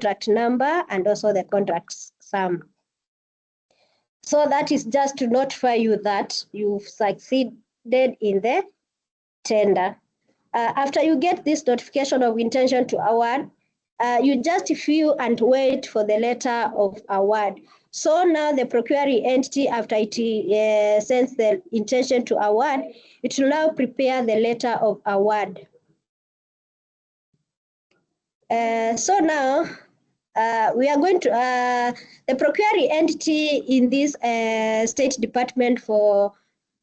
contract number and also the contract sum. So that is just to notify you that you've succeeded in the tender. After you get this notification of intention to award, you just fill and wait for the letter of award. So now the procuring entity, after it sends the intention to award, it will now prepare the letter of award. So now we are going to, the procuring entity in this State Department for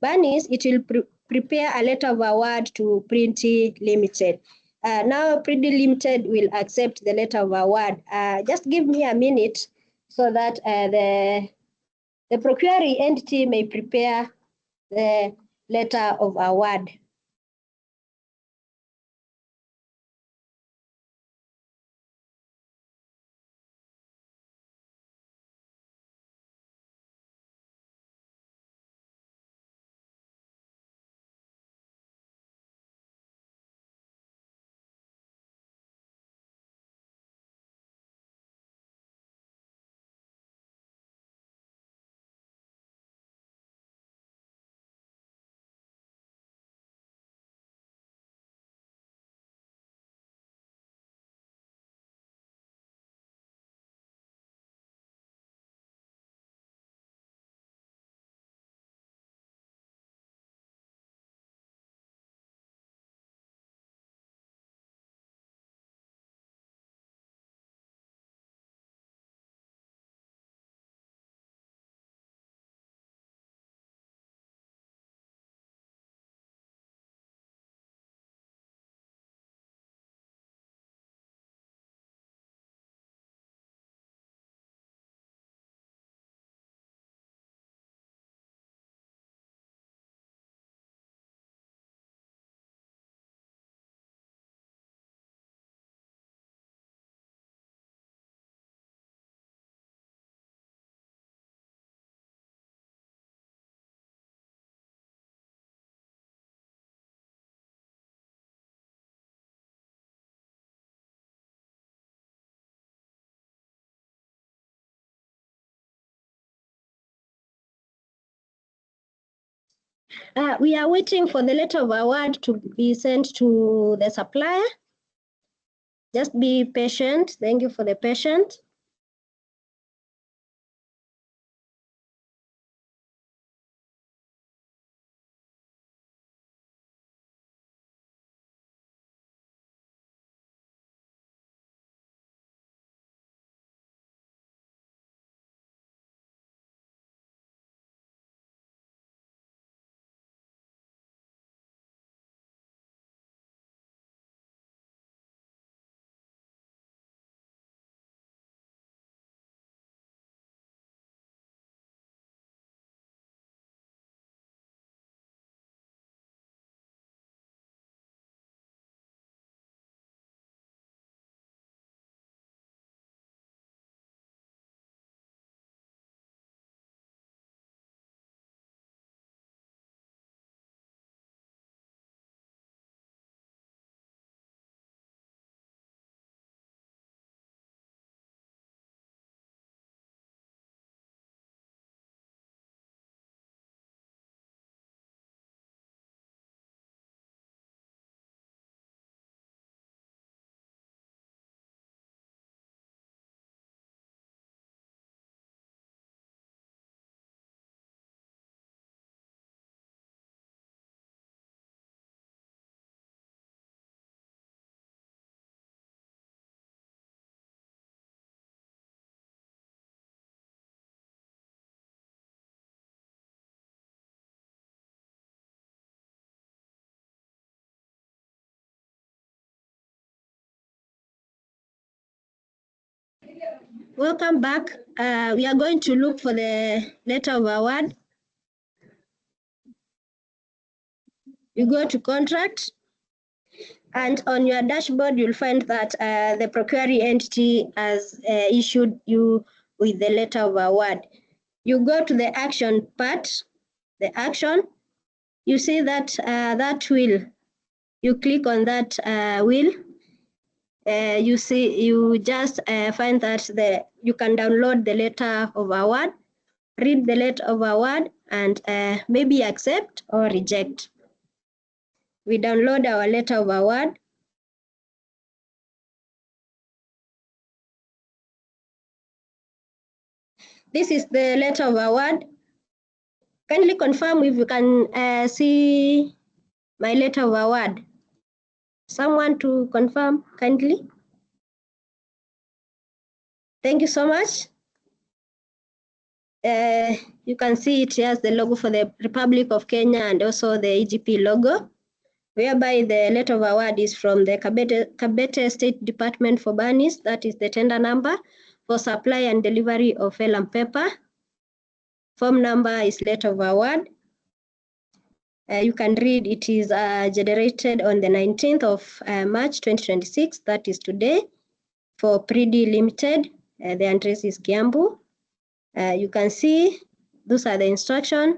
Bunnies, it will prepare a letter of award to Printy Limited. Now Printy Limited will accept the letter of award. Just give me a minute so that the procuring entity may prepare the letter of award. We are waiting for the letter of award to be sent to the supplier. Just be patient. Thank you for the patience. Welcome back. We are going to look for the letter of award. You go to contract, and on your dashboard, you'll find that the procuring entity has issued you with the letter of award. You go to the action part, the action, you see that that wheel. You click on that wheel. you just find that you can download the letter of award, read the letter of award, and maybe accept or reject. We download our letter of award. This is the letter of award. Kindly confirm if you can see my letter of award. Someone to confirm kindly. Thank you so much. You can see it has the logo for the Republic of Kenya and also the eGP logo, whereby the letter of award is from the Kabete State Department for Banis. That is the tender number for supply and delivery of vellum paper. Form number is letter of award. You can read it is generated on the 19th of March 2026, that is today, for Pridi Limited. The address is Kiambu. You can see those are the instructions.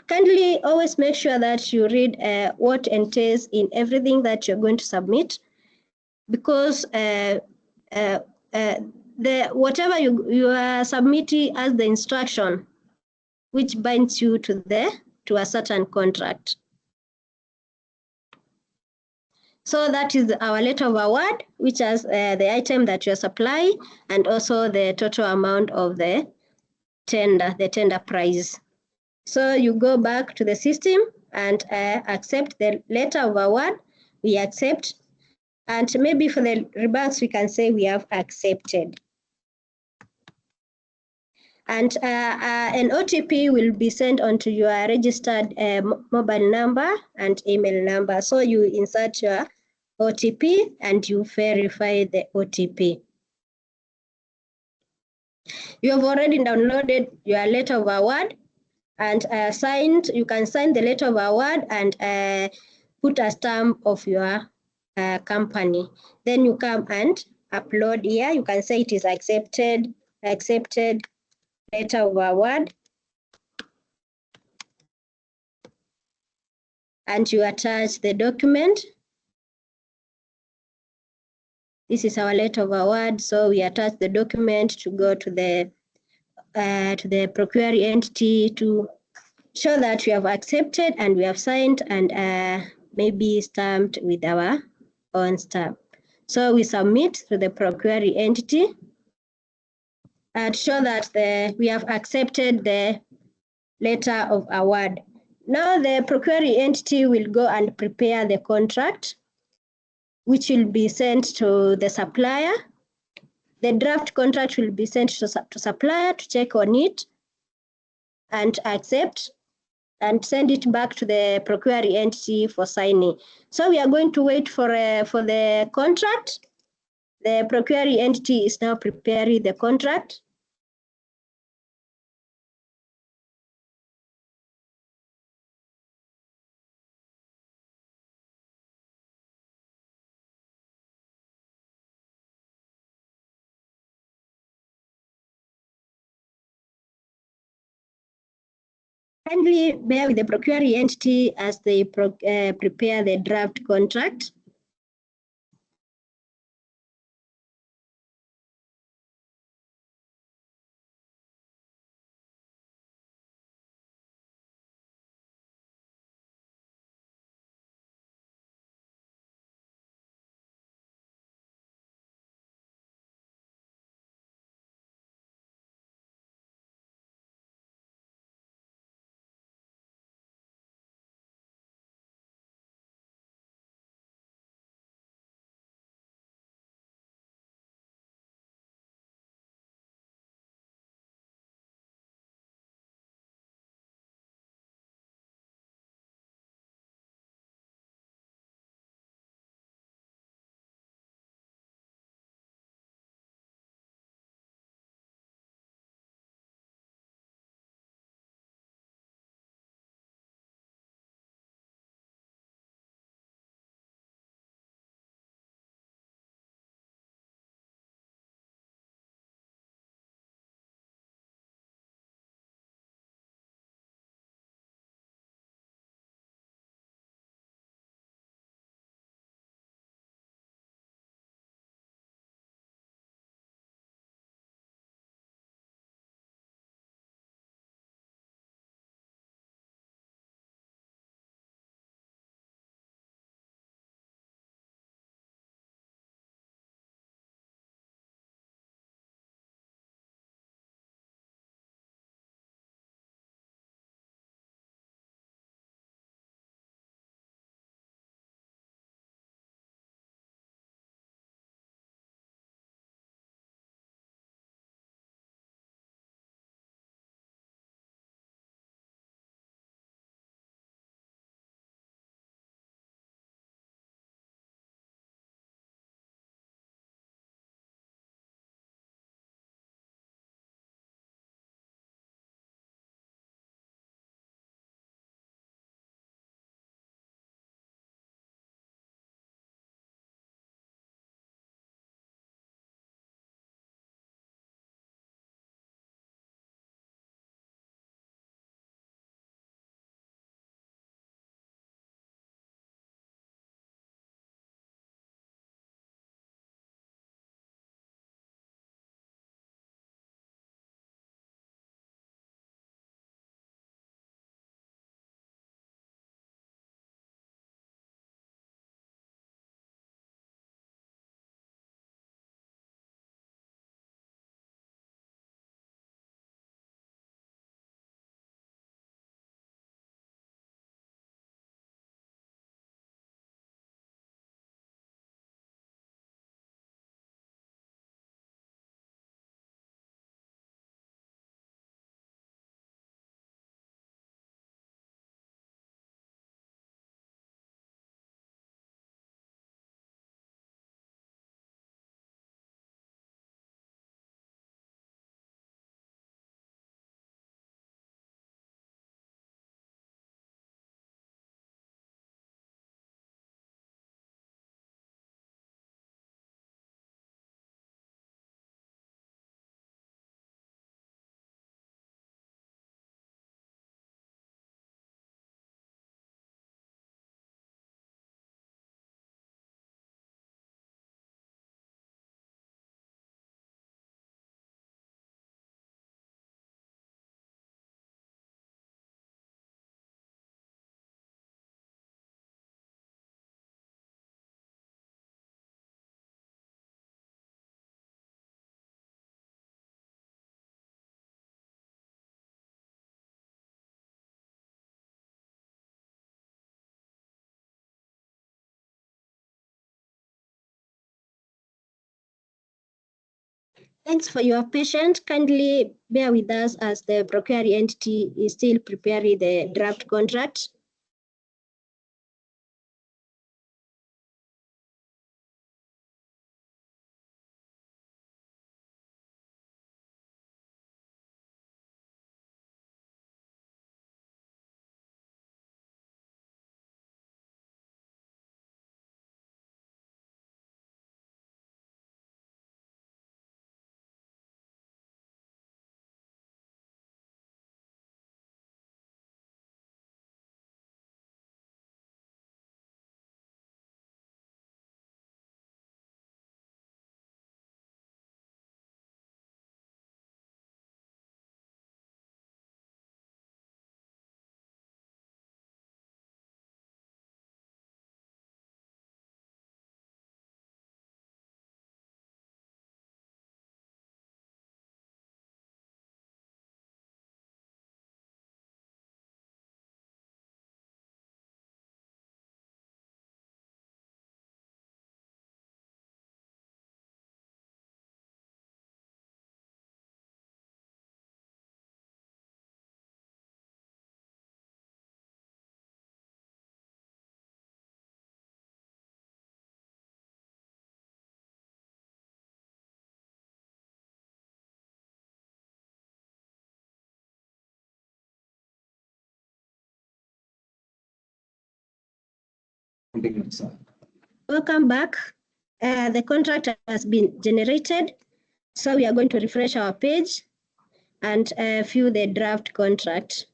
Kindly always make sure that you read what entails in everything that you're going to submit, because whatever you are submitting as the instruction, which binds you to a certain contract. So that is our letter of award, which has the item that you are supplying and also the total amount of the tender price. So you go back to the system and accept the letter of award. We accept, and maybe for the remarks we can say we have accepted. And an OTP will be sent onto your registered mobile number and email number. So you insert your OTP and you verify the OTP. You have already downloaded your letter of award and signed. You can sign the letter of award and put a stamp of your company. Then you come and upload here. You can say it is accepted letter of award, and you attach the document. This is our letter of award, so we attach the document to go to the procuring entity to show that we have accepted and we have signed and maybe stamped with our own stamp. So we submit to the procuring entity to show that we have accepted the letter of award. Now the procuring entity will go and prepare the contract, which will be sent to the supplier. The draft contract will be sent to supplier to check on it and accept and send it back to the procuring entity for signing. So we are going to wait for the contract. The procuring entity is now preparing the contract. Kindly bear with the procuring entity as they prepare the draft contract. Thanks for your patience. Kindly bear with us as the procuring entity is still preparing the draft contract. Welcome back. The contract has been generated. So we are going to refresh our page and view the draft contract.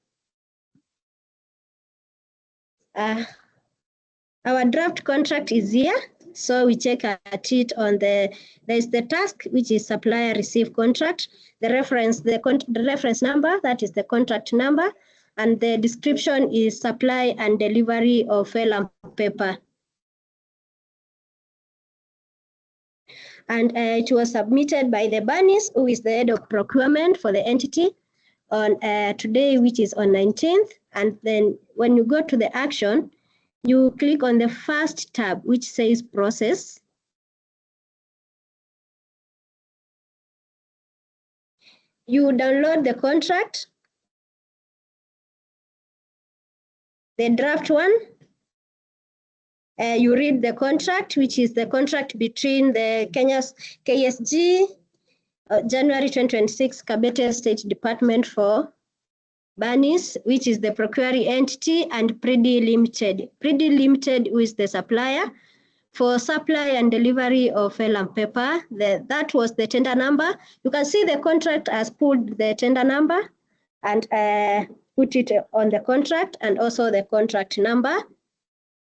Our draft contract is here. So we check at it on there's the task, which is supplier receive contract, the reference number, that is the contract number, and the description is supply and delivery of vellum paper. And it was submitted by the Bernice, who is the head of procurement for the entity, on today, which is on 19th. And then when you go to the action, you click on the first tab, which says process. You download the contract, the draft one. You read the contract, which is the contract between the Kenya's KSG, January 2026, Kabete State Department for Bernice, which is the procuring entity, and Pridi Limited. Pridi Limited is the supplier for supply and delivery of vellum paper. That was the tender number. You can see the contract has pulled the tender number and put it on the contract, and also the contract number,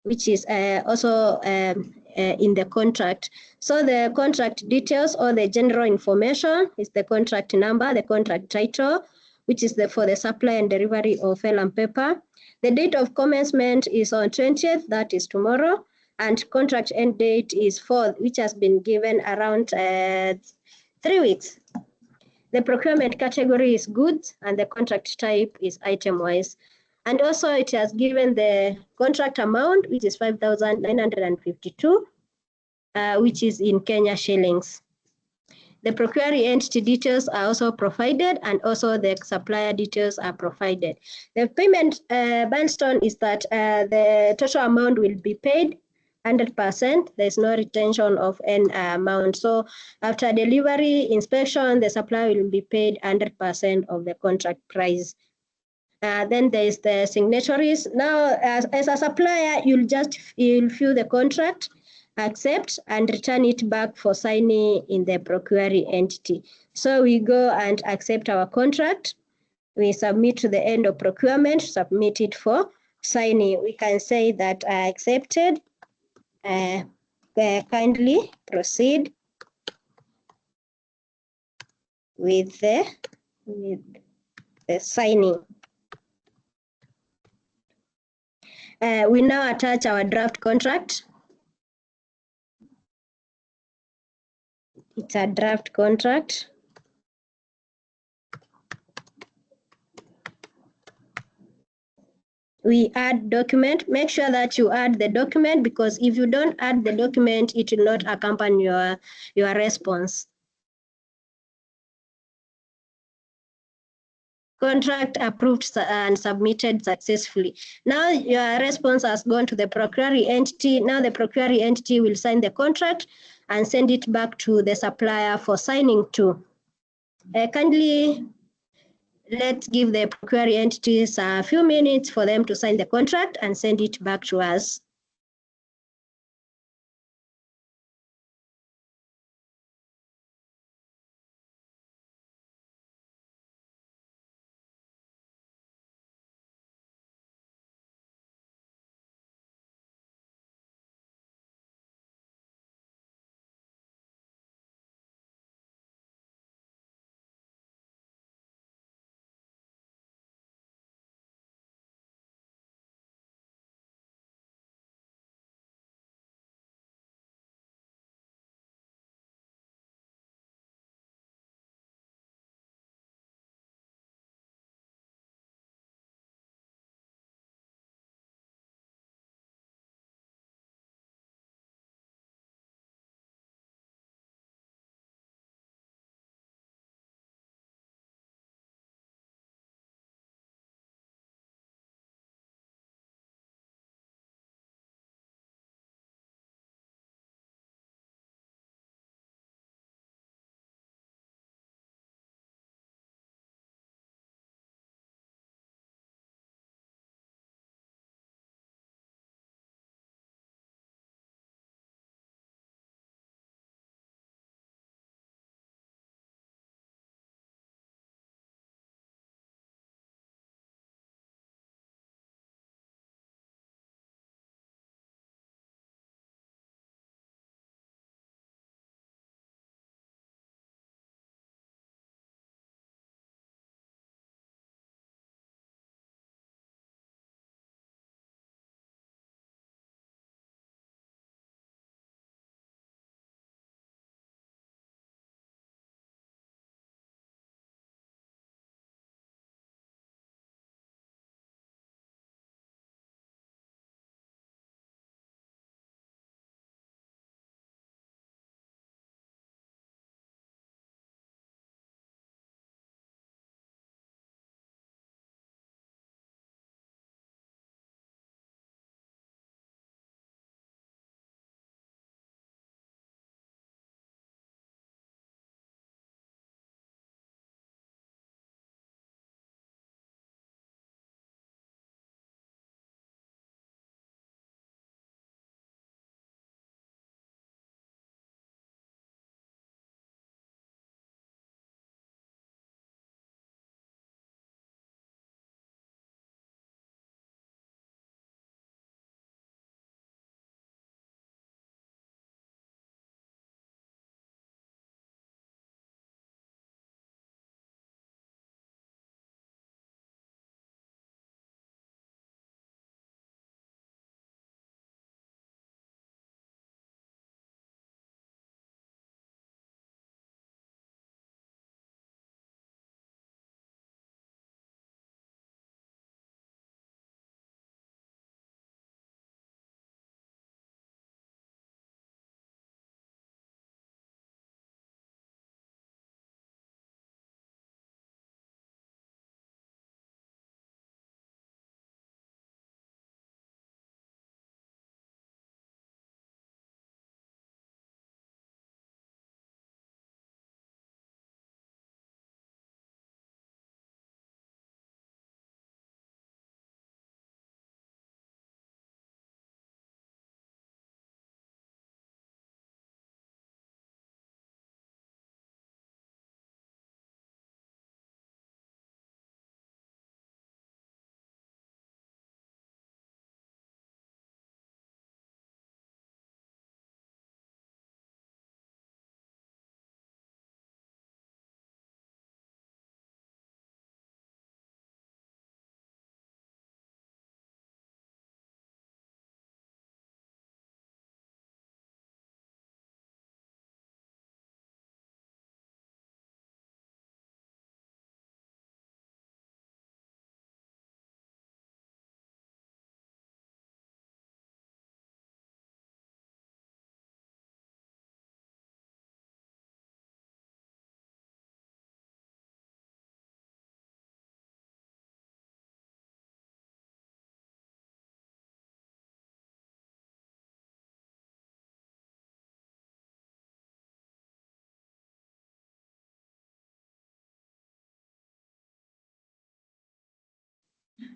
which is also in the contract. So the contract details or the general information is the contract number, the contract title, which is for the supply and delivery of vellum paper. The date of commencement is on 20th, that is tomorrow, and contract end date is 4th, which has been given around 3 weeks. The procurement category is goods, and the contract type is item-wise. And also it has given the contract amount, which is 5,952, which is in Kenya shillings. The procuring entity details are also provided, and also the supplier details are provided. The payment milestone is that the total amount will be paid 100%. There's no retention of any amount. So after delivery inspection, the supplier will be paid 100% of the contract price. Then there's the signatories. Now, as a supplier, you'll fill the contract, accept, and return it back for signing in the procuring entity. So we go and accept our contract. We submit to the end of procurement, submit it for signing. We can say that I accepted. Kindly proceed with the signing. We now attach our draft contract. It's a draft contract. We add document. Make sure that you add the document, because if you don't add the document, it will not accompany your response. Contract approved and submitted successfully. Now your response has gone to the procuring entity. Now the procuring entity will sign the contract and send it back to the supplier for signing too. Kindly let's give the procuring entities a few minutes for them to sign the contract and send it back to us.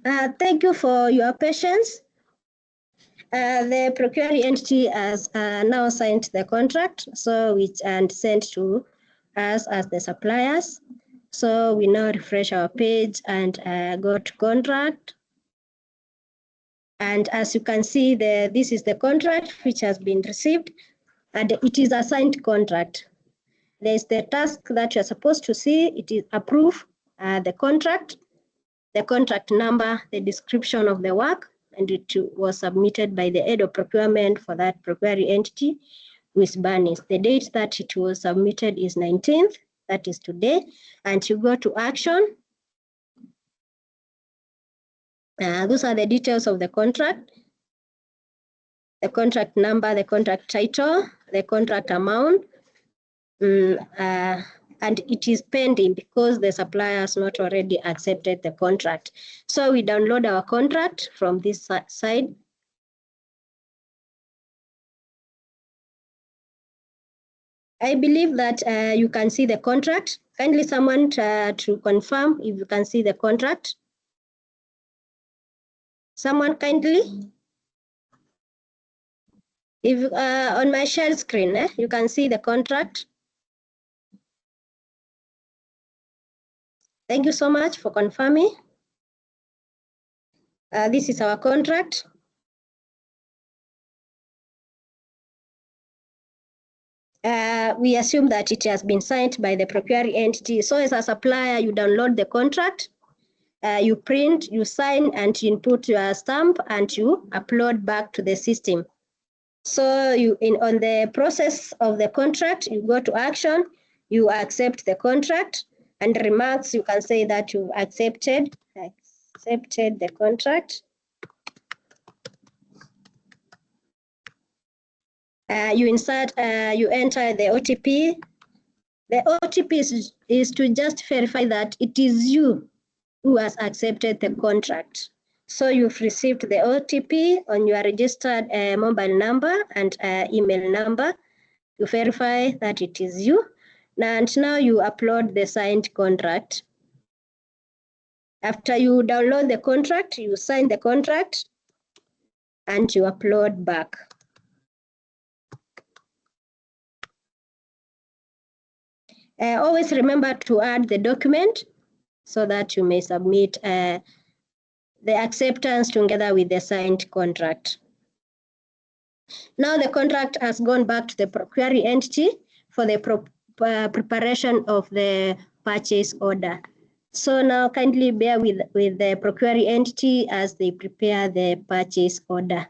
Thank you for your patience. The procuring entity has now signed the contract, so and sent to us as the suppliers. So we now refresh our page and go to contract. And as you can see, this is the contract which has been received, and it is a signed contract. There's the task that you're supposed to see. It is approve the contract number, the description of the work, and it was submitted by the head of procurement for that procuring entity with Bernice. The date that it was submitted is 19th, that is today, and you go to action. Those are the details of the contract number, the contract title, the contract amount, and it is pending because the supplier has not already accepted the contract. So we download our contract from this side. I believe that you can see the contract. Kindly someone to confirm if you can see the contract. Someone kindly. If on my share screen, you can see the contract. Thank you so much for confirming. This is our contract. We assume that it has been signed by the procuring entity. So as a supplier, you download the contract, you print, you sign, and you input your stamp, and you upload back to the system. So on the process of the contract, you go to action, you accept the contract, and remarks, you can say that you accepted the contract. You enter the OTP. The OTP is to just verify that it is you who has accepted the contract. So you've received the OTP on your registered mobile number and email number. You verify that it is you. And now you upload the signed contract. After you download the contract, you sign the contract and you upload back. Always remember to add the document so that you may submit the acceptance together with the signed contract. Now the contract has gone back to the procuring entity for the preparation of the purchase order. So now kindly bear with the procuring entity as they prepare the purchase order.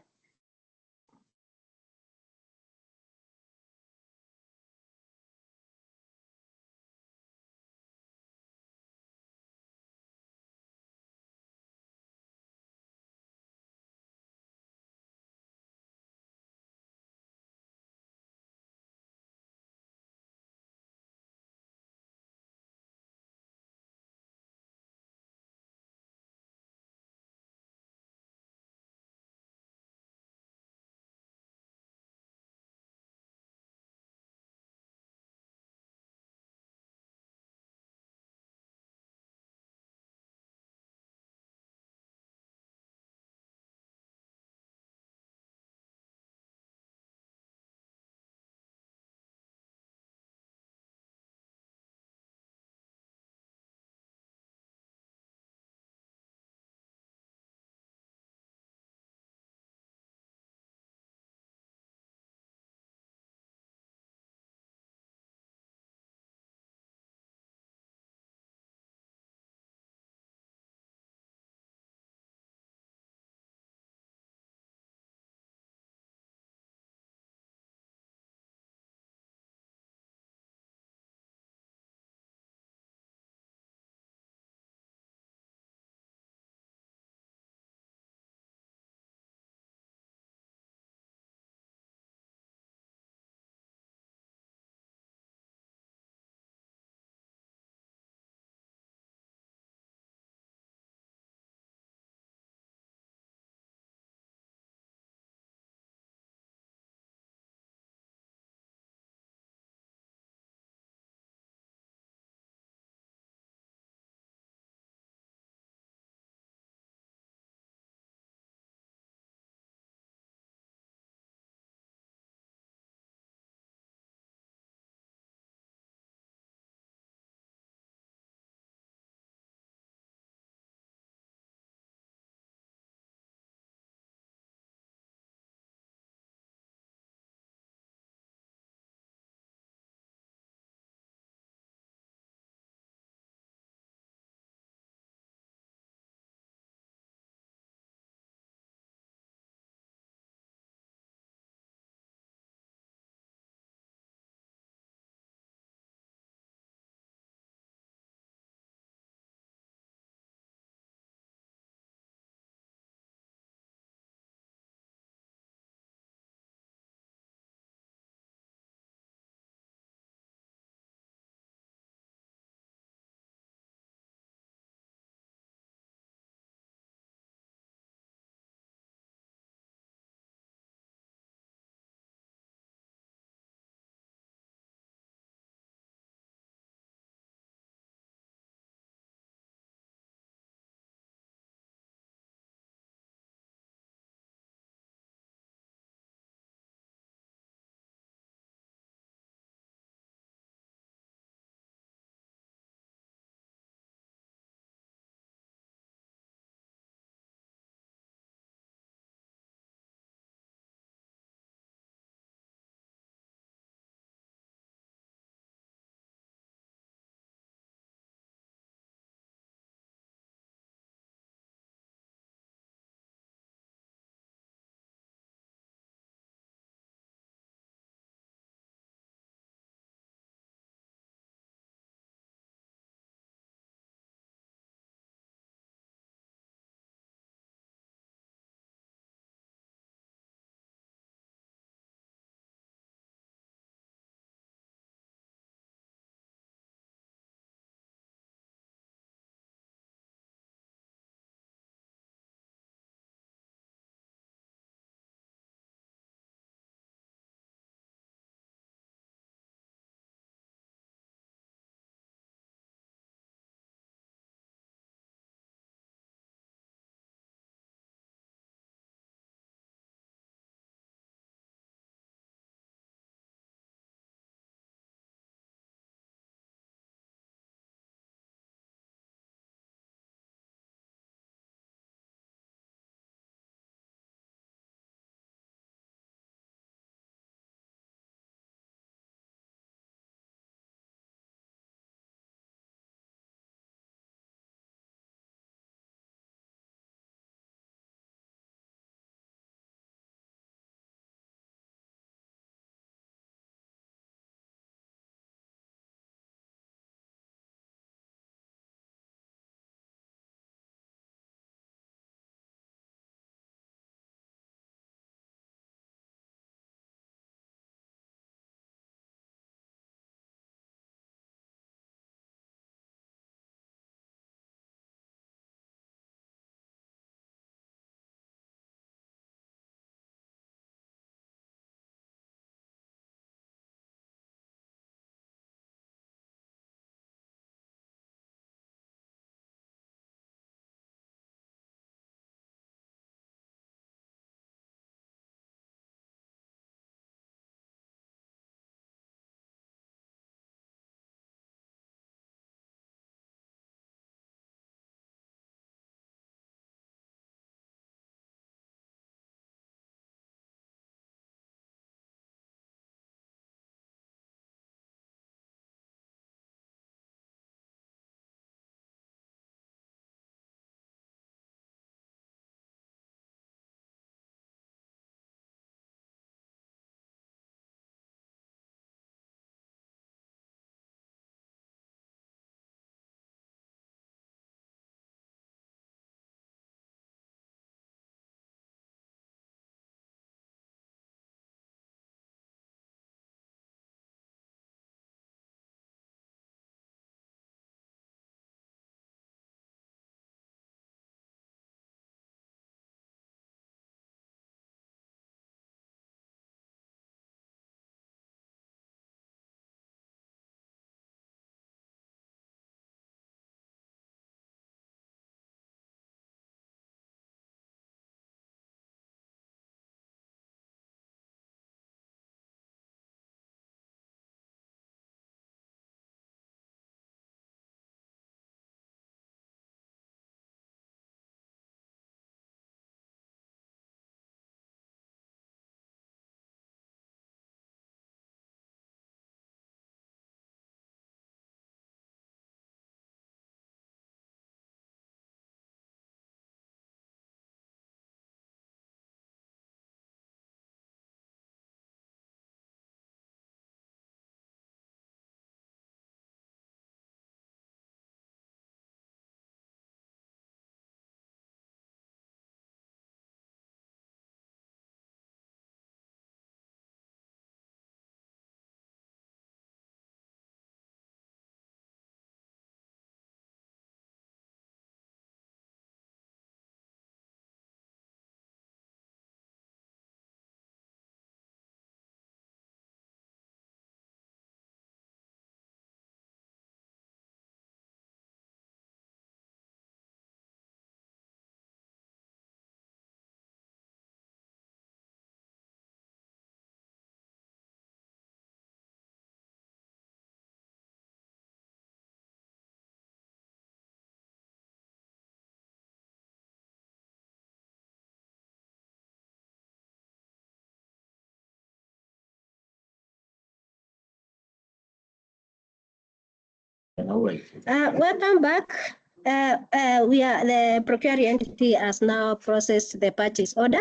Welcome back. The procuring entity has now processed the purchase order.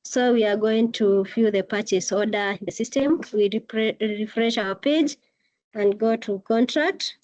So we are going to view the purchase order in the system. We refresh our page and go to contract.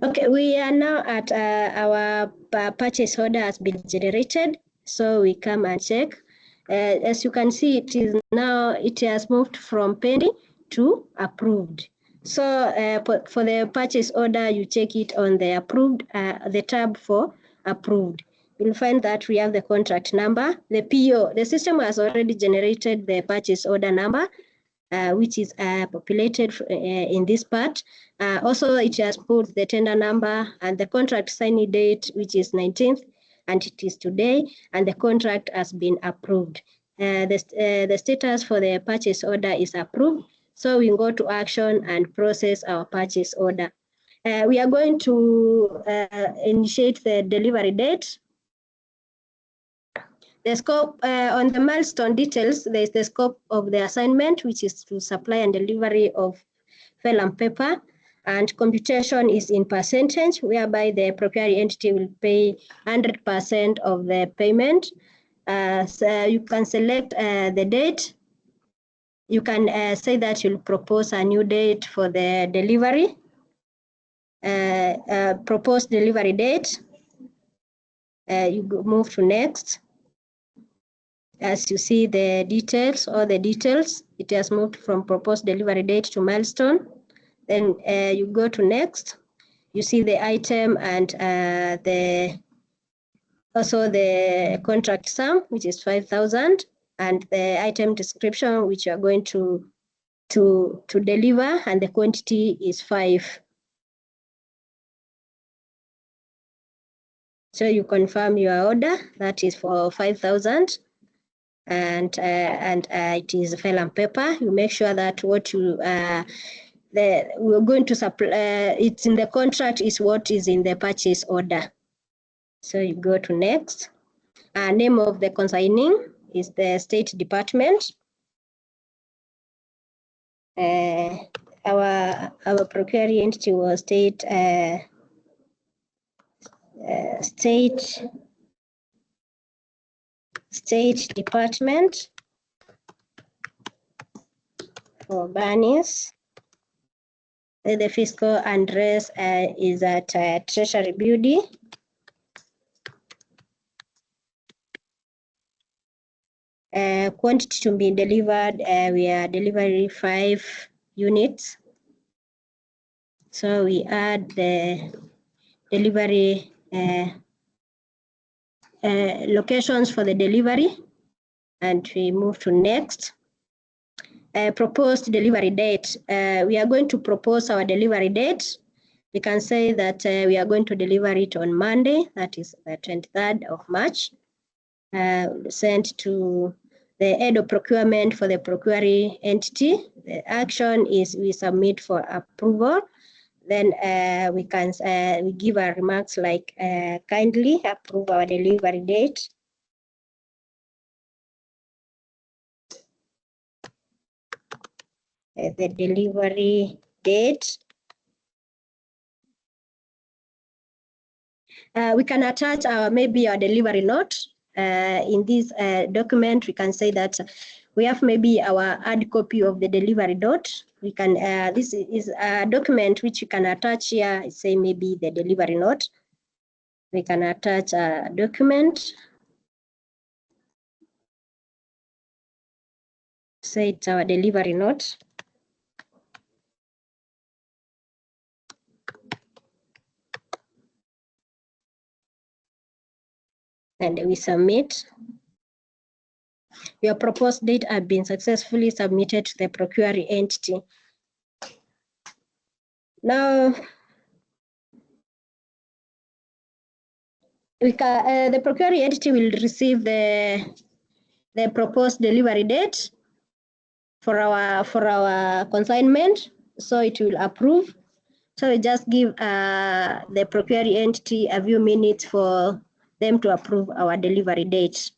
Okay, we are now at our purchase order has been generated. So we come and check. As you can see, it has moved from pending to approved. So for the purchase order, you check it on the approved, the tab for approved. You'll find that we have the contract number, the PO. The system has already generated the purchase order number, which is populated in this part. Also, it has put the tender number and the contract signing date, which is 19th, and it is today, and the contract has been approved. The status for the purchase order is approved. So we go to action and process our purchase order. We are going to initiate the delivery date. The scope on the milestone details, there is the scope of the assignment, which is to supply and delivery of vellum paper, and computation is in percentage, whereby the procuring entity will pay 100% of the payment. So you can select the date. You can say that you'll propose a new date for the delivery. Propose delivery date. You move to next. As you see the details, all the details, it has moved from proposed delivery date to milestone. Then you go to next. You see the item and also the contract sum, which is 5,000, and the item description, which you are going to deliver, and the quantity is 5. So you confirm your order, that is for 5,000. And it is vellum paper. You make sure that what we're going to supply, it's in the contract is what is in the purchase order. So you go to next. Name of the consigning is the State Department. Our procuring entity was State Department for Bunnies. The fiscal address is at Treasury Building. Quantity to be delivered, we are delivering 5 units. So we add the delivery locations for the delivery, and we move to next. Proposed delivery date. We are going to propose our delivery date. We can say that we are going to deliver it on Monday, that is the 23rd of March. Sent to the head of procurement for the procuring entity. The action is we submit for approval. Then we give our remarks like kindly approve our delivery date. The delivery date. We can attach maybe our delivery note. In this document, we can say that we have maybe our hard copy of the delivery note. We can, this is a document which you can attach here, say maybe the delivery note. We can attach a document. Say it's our delivery note. and we submit. Your proposed date have been successfully submitted to the procuring entity. Now, the procuring entity will receive the proposed delivery date for our consignment, so it will approve. So we just give the procuring entity a few minutes for them to approve our delivery date.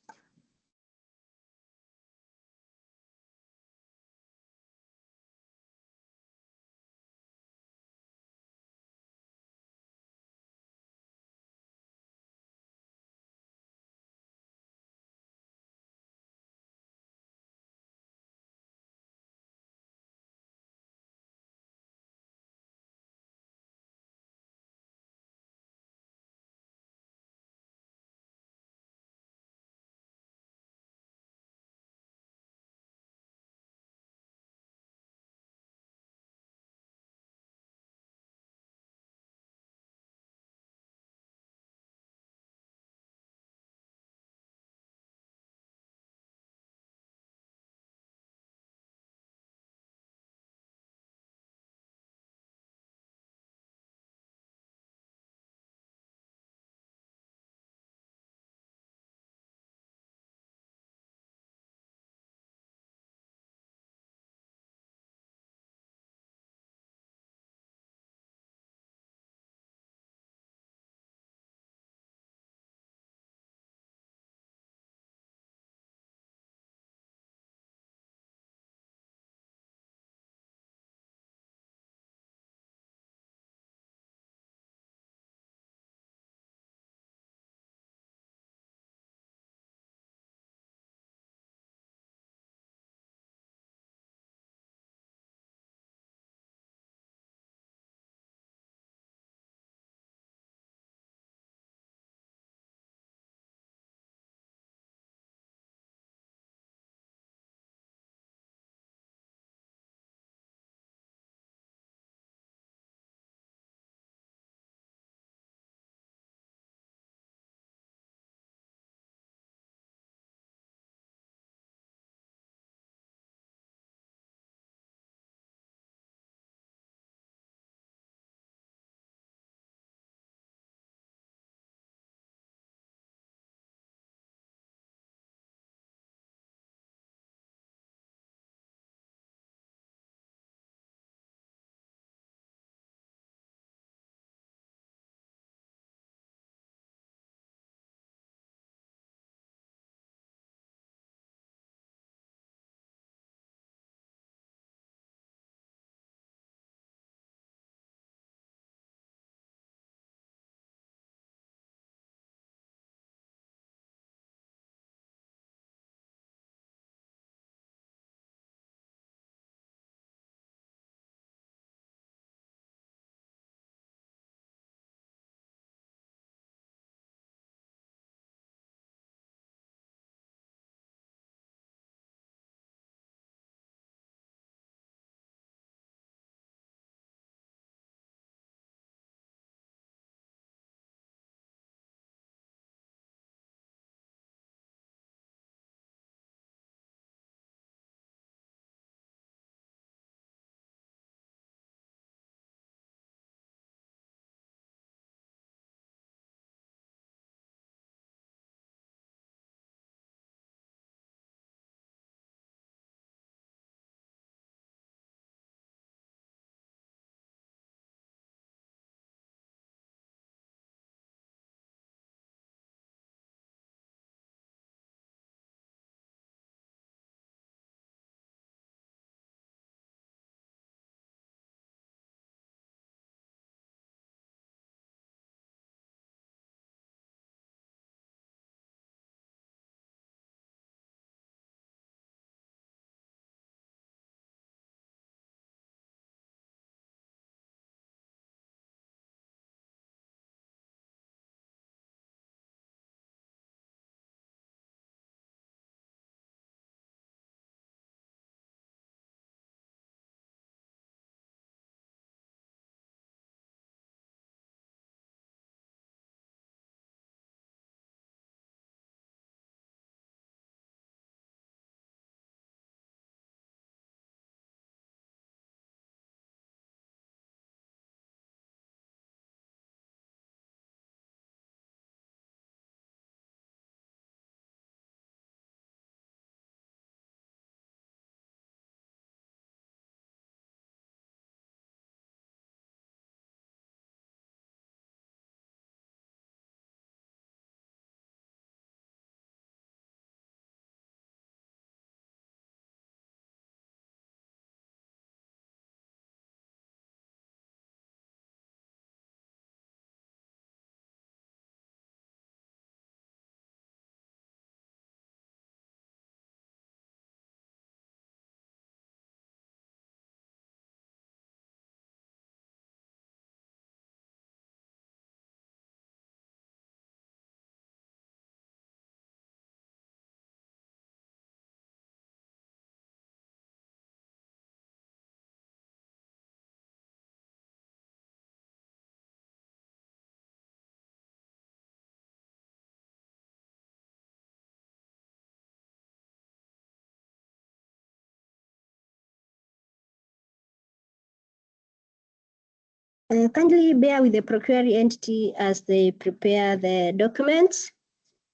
Kindly bear with the procuring entity as they prepare the documents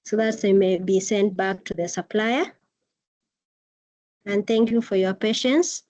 so that they may be sent back to the supplier. And thank you for your patience.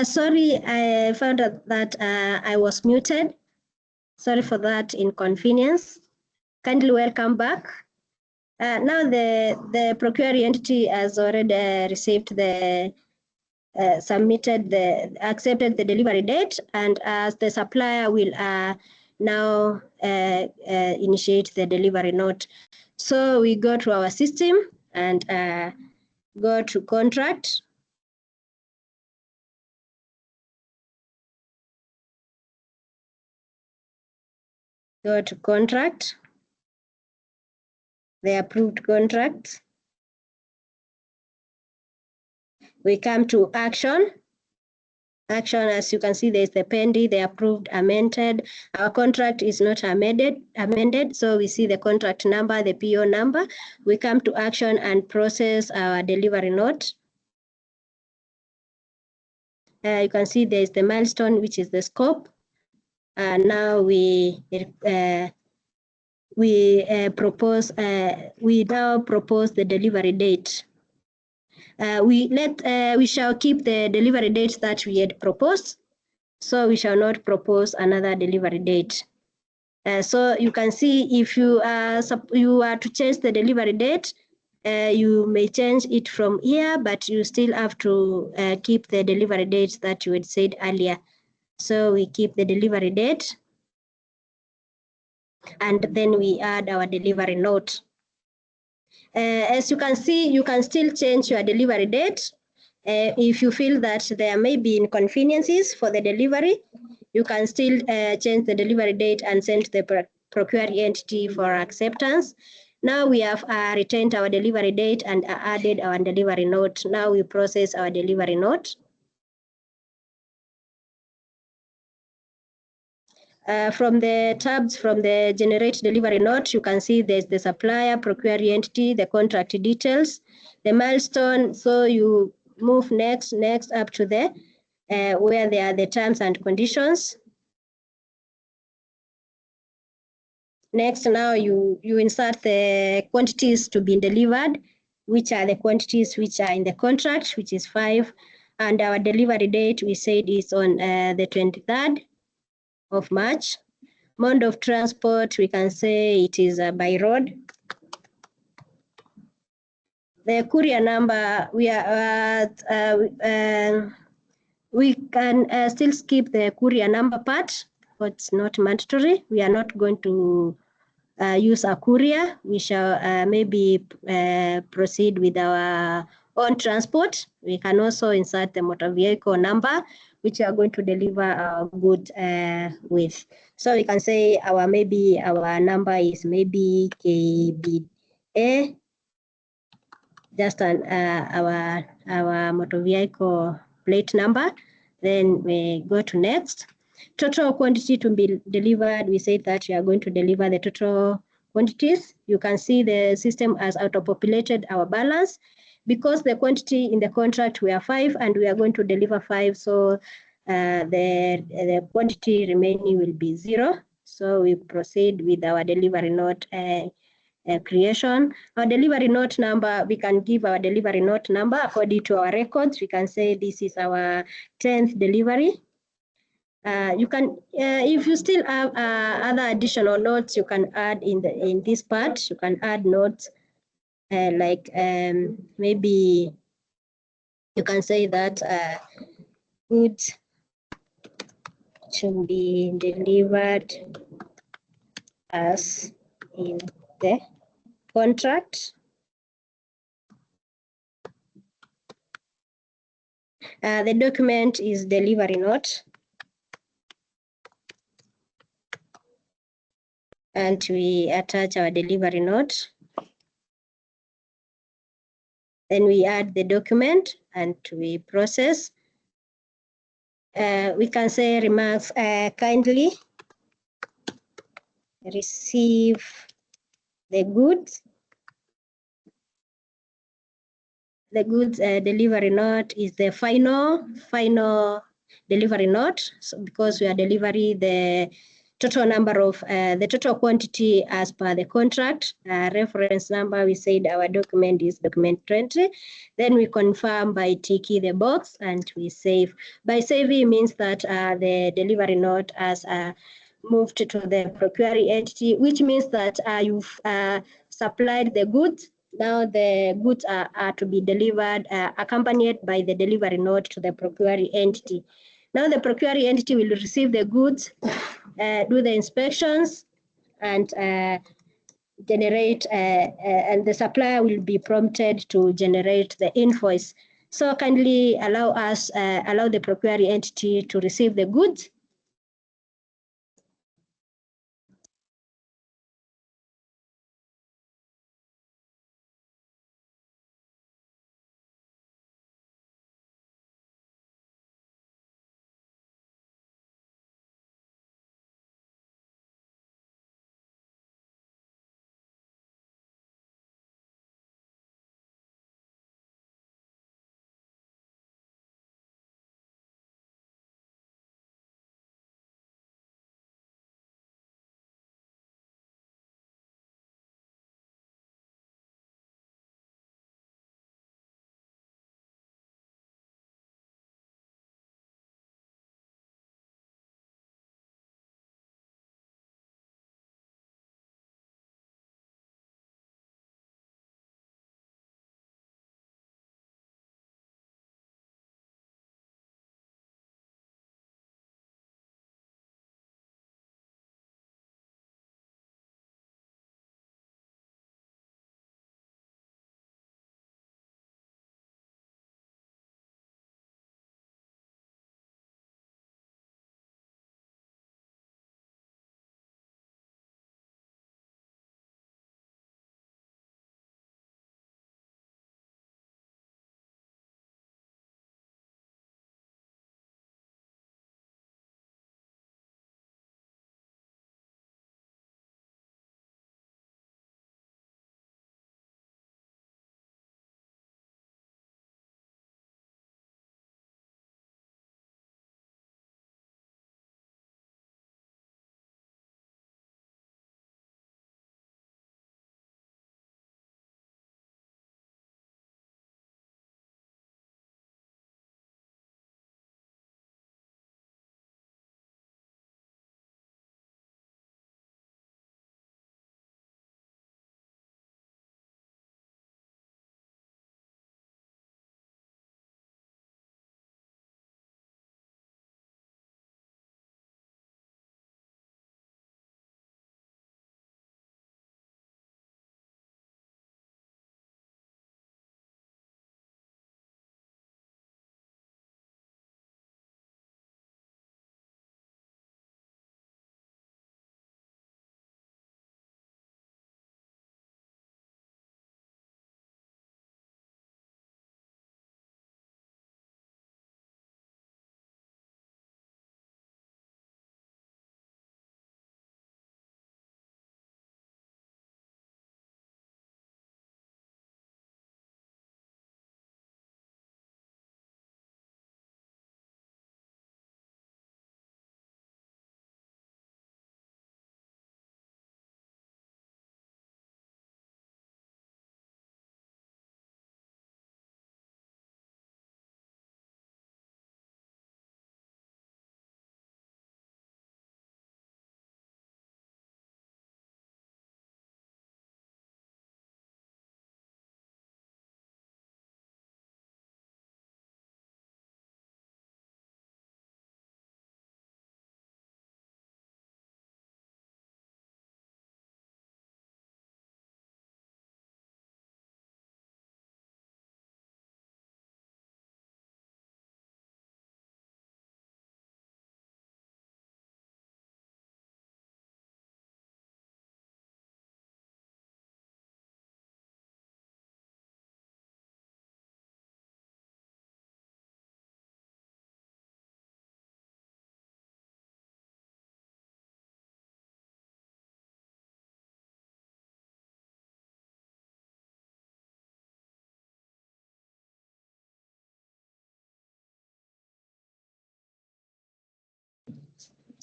Sorry, I found out that I was muted. Sorry for that inconvenience. Kindly welcome back. Now the procuring entity has already received the accepted the delivery date, and as the supplier will now initiate the delivery note. So we go to our system and go to contract. Go to contract, the approved contract. We come to action. Action, as you can see, there's the pending, the approved, amended. Our contract is not amended, so we see the contract number, the PO number. We come to action and process our delivery note. You can see there's the milestone, which is the scope. Now we now propose the delivery date. We shall keep the delivery date that we had proposed, so we shall not propose another delivery date. So you can see if you are to change the delivery date, you may change it from here, but you still have to keep the delivery date that you had said earlier. So we keep the delivery date, and then we add our delivery note. As you can see, you can still change your delivery date. If you feel that there may be inconveniences for the delivery, you can still change the delivery date and send the procuring entity for acceptance. Now we have retained our delivery date and added our delivery note. Now we process our delivery note. From the tabs from the generate delivery note, you can see there's the supplier, procuring entity, the contract details, the milestone. So you move next up to the where there are the terms and conditions. Next, now you insert the quantities to be delivered. which are the quantities which are in the contract, which is 5. And our delivery date, we said, is on the 23rd of March. Mode of transport, we can say it is by road. The courier number, we can still skip the courier number part, but it's not mandatory. We are not going to use a courier. We shall maybe proceed with our own transport. We can also insert the motor vehicle number, which we are going to deliver our goods with. So we can say our number is maybe KBA, just our motor vehicle plate number. Then we go to next. Total quantity to be delivered, we say that we are going to deliver the total quantities. You can see the system has auto-populated our balance because the quantity in the contract were 5 and we are going to deliver 5. So the quantity remaining will be 0. So we proceed with our delivery note creation. Our delivery note number, we can give our delivery note number according to our records. We can say this is our 10th delivery. You can, if you still have other additional notes, you can add in this part. You can add notes like maybe you can say that goods should be delivered as in the contract. The document is delivery note. And we attach our delivery note. Then we add the document and we process. We can say remarks, kindly receive the goods. The goods delivery note is the final delivery note. So because we are delivering the total number of the total quantity as per the contract. Reference number, we said our document is document 20. Then we confirm by ticking the box and we save. By saving means that the delivery note has moved to the procuring entity, which means that you've supplied the goods. Now the goods are to be delivered, accompanied by the delivery note to the procuring entity. Now the procuring entity will receive the goods, do the inspections, and generate, and the supplier will be prompted to generate the invoice. So kindly allow the procuring entity to receive the goods.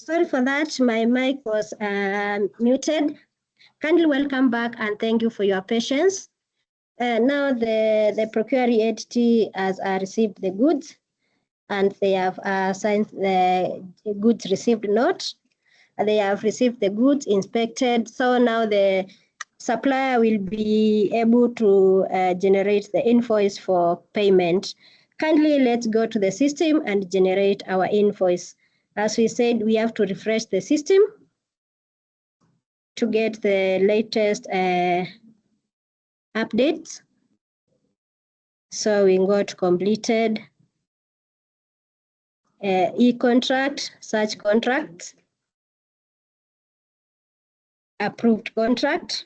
Sorry for that, my mic was muted. Kindly welcome back and thank you for your patience. Now the procuring entity has received the goods and they have signed the goods received note. They have received the goods inspected. So now the supplier will be able to generate the invoice for payment. Kindly let's go to the system and generate our invoice. As we said, we have to refresh the system to get the latest updates. So we go to completed, e-contract, search contract, approved contract.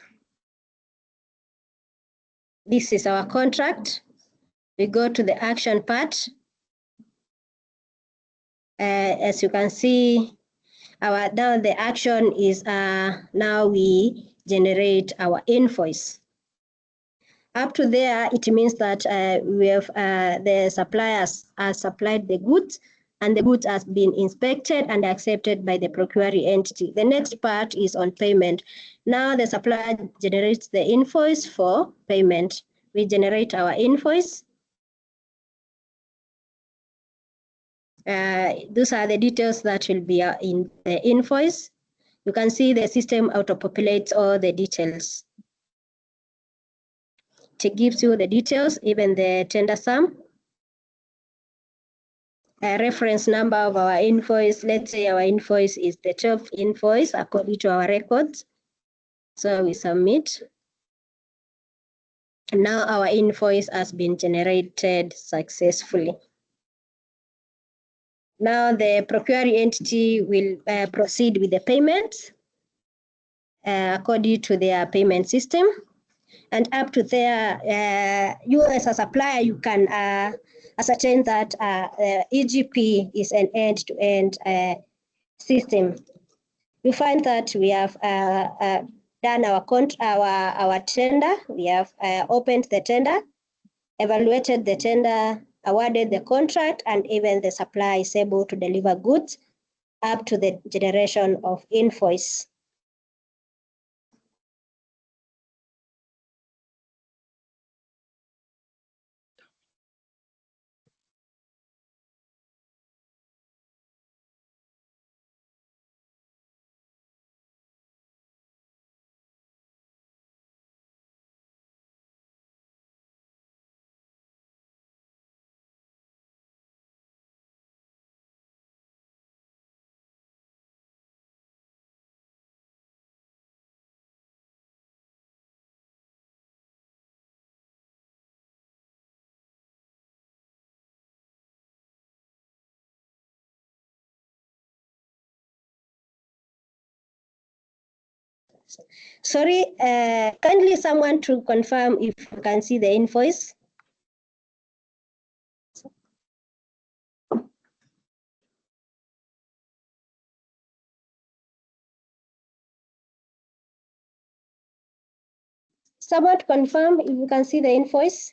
This is our contract. We go to the action part. As you can see, now the action is now we generate our invoice. Up to there, it means that we have the suppliers has supplied the goods and the goods has been inspected and accepted by the procuring entity. The next part is on payment. Now the supplier generates the invoice for payment. We generate our invoice. Those are the details that will be in the invoice. You can see the system auto-populates all the details. It gives you the details, even the tender sum. A reference number of our invoice. Let's say our invoice is the 12th invoice according to our records. So we submit. And now our invoice has been generated successfully. Now the procuring entity will proceed with the payment according to their payment system. And up to there, you as a supplier, you can ascertain that eGP is an end-to-end system. You find that we have done our tender. We have opened the tender, evaluated the tender, awarded the contract, and even the supplier is able to deliver goods up to the generation of invoice. Sorry, kindly someone to confirm if you can see the invoice. Someone to confirm if you can see the invoice.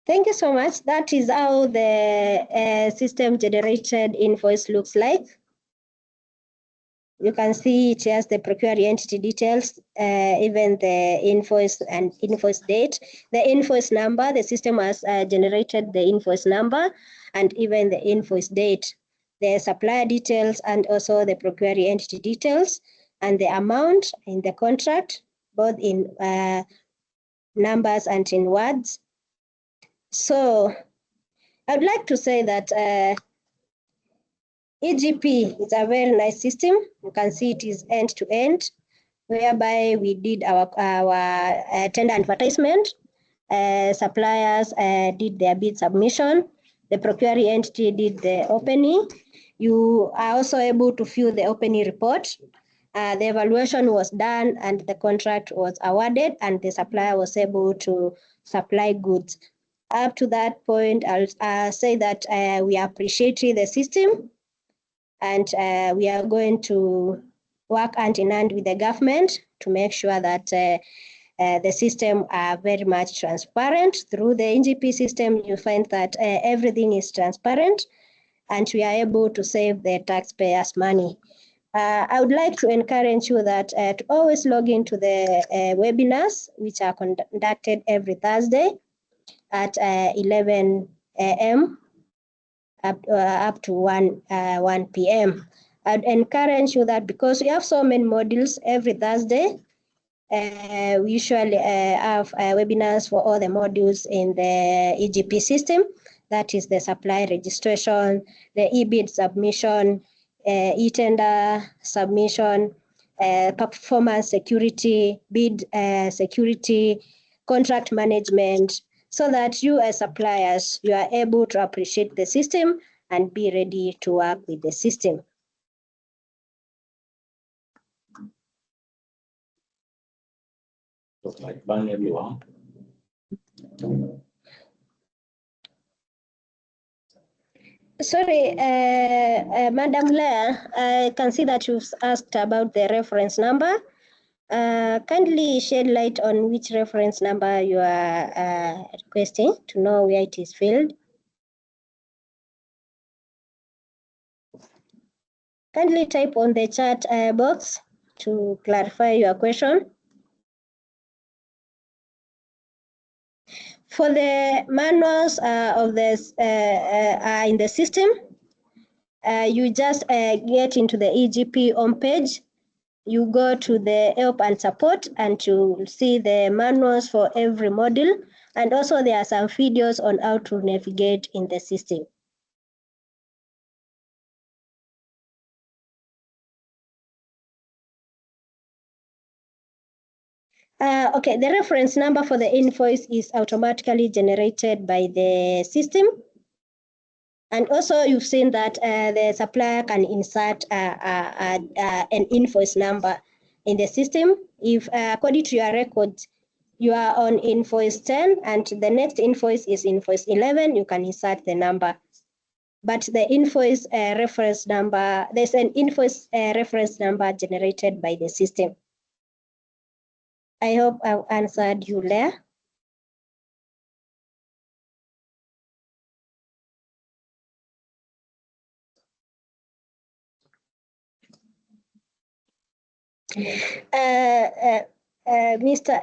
Thank you so much. That is how the system generated invoice looks like. You can see it has the procuring entity details, even the invoice and invoice date, the invoice number. The system has generated the invoice number and even the invoice date, the supplier details, and also the procuring entity details and the amount in the contract, both in numbers and in words. So I'd like to say that eGP is a very nice system. You can see it is end-to-end, whereby we did our tender advertisement. Suppliers did their bid submission. The procuring entity did the opening. You are also able to view the opening report. The evaluation was done and the contract was awarded and the supplier was able to supply goods. Up to that point, I'll say that we appreciate the system and we are going to work hand in hand with the government to make sure that the system are very much transparent. Through the eGP system, you find that everything is transparent and we are able to save the taxpayers' money. I would like to encourage you that to always log into the webinars, which are conducted every Thursday at 11 a.m. Up to 1 p.m. I'd encourage you that because we have so many modules every Thursday, we usually have webinars for all the modules in the eGP system. That is the supply registration, the eBid submission, e-tender submission, performance security, bid security, contract management, so that you as suppliers, you are able to appreciate the system and be ready to work with the system. Looks like ban everyone. Sorry, Madam Leah, I can see that you've asked about the reference number. Kindly shed light on which reference number you are requesting to know where it is filled. Kindly type on the chat box to clarify your question. For the manuals of this in the system, you just get into the eGP homepage. You go to the help and support and you see the manuals for every module. And also there are some videos on how to navigate in the system. Okay, the reference number for the invoice is automatically generated by the system. And also you've seen that the supplier can insert an invoice number in the system. If according to your records, you are on invoice 10 and the next invoice is invoice 11, you can insert the number. But the invoice reference number, there's an invoice reference number generated by the system. I hope I've answered you, Leah.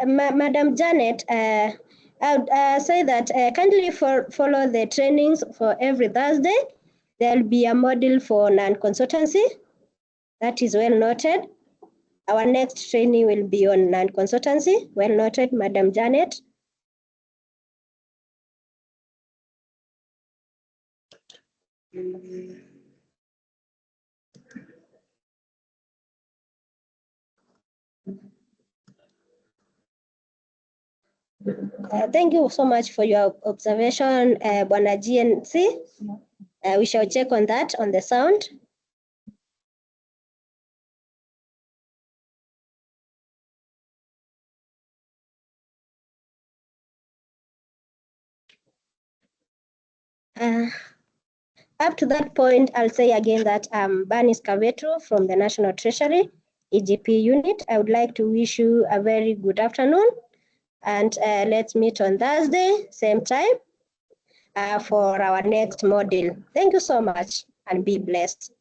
Madam Janet, I would say that kindly follow the trainings for every Thursday. There'll be a module for non-consultancy. That is well noted. Our next training will be on non-consultancy. Well noted, Madam Janet. Thank you so much for your observation, Bwana GNC. We shall check on that on the sound. Up to that point, I'll say again that I'm Bernice Kavetro from the National Treasury eGP unit. I would like to wish you a very good afternoon and let's meet on Thursday, same time, for our next module. Thank you so much and be blessed.